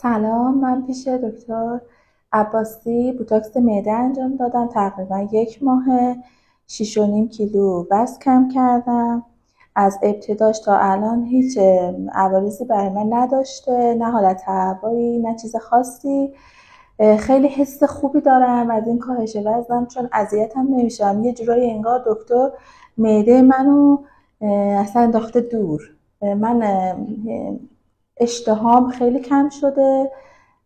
سلام، من پیش دکتر عباسی بوتاکس معده انجام دادم. تقریبا 1 ماه 6.5 کیلو وزن کم کردم. از ابتداش تا الان هیچ عوارضی برای من نداشته، نه حالت هوایی نه چیز خاصی. خیلی حس خوبی دارم از این کاهش وزنم، چون اذیتم نمیشم. یه جورایی انگار دکتر معده منو اصلا انداخته دور. من اشتهام خیلی کم شده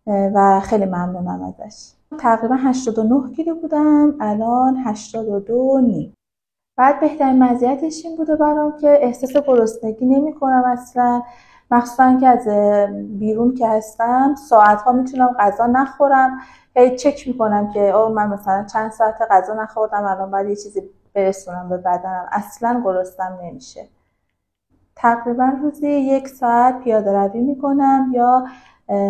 و خیلی ممنونم ازش. تقریبا 89 کیلو بودم، الان 82 نیم. بعد بهترین مزیتش این بوده برام که احساس گرسنگی نمی کنم اصلا، مخصوصا که از بیرون که هستم ساعتها میتونم غذا نخورم. هی چک میکنم که من مثلا چند ساعت غذا نخوردم، الان باید یه چیزی برسونم به بدنم. اصلا گرسنم نمیشه. تقریبا روزی 1 ساعت پیاده روی میکنم یا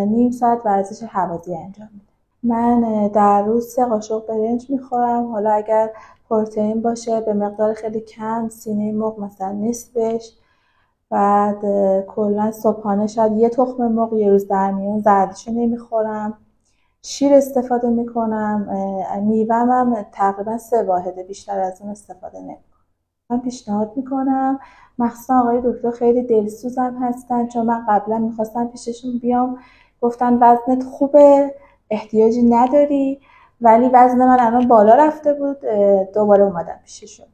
نیم ساعت ورزش هوازی انجام میدم. من در روز 3 قاشق برنج میخورم. حالا اگر پروتئین باشه به مقدار خیلی کم، سینه مرغ مثلا نصفش. بعد کلا صبحانه شاید 1 تخم مرغ یه روز در میون، زردچوبه نمیخورم. شیر استفاده میکنم. میوه‌م هم تقریبا 3 واحده، بیشتر از اون استفاده نمیکنم. من پیشنهاد میکنم، مخصوصا آقای دکتر خیلی دلسوزم هستن، چون من قبلا میخواستم پیششون بیام، گفتن وزنت خوبه، احتیاجی نداری، ولی وزن من الان بالا رفته بود، دوباره اومدم پیششون.